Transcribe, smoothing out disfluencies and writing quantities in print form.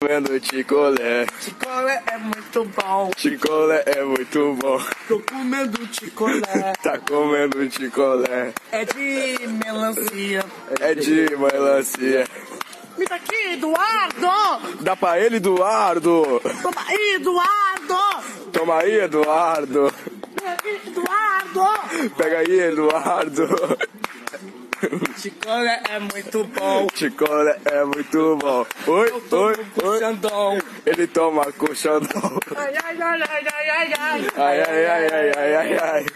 comendo chicolé. Chicolé é muito bom. Chicolé é muito bom. Tô comendo chicolé. Tá comendo chicolé. É de melancia. É de melancia. Me dá aqui, Eduardo! Dá pra ele, Eduardo. Toma aí, Eduardo! Toma aí, Eduardo. Eduardo! Pega aí, Eduardo. Chicolé é muito bom. Chicolé é muito bom. Oi, oi, oi. Xandão. Ele toma com Xandão. Ai, ai, ai, ai, ai, ai, ai. Ai, ai, ai, ai, ai, ai, ai.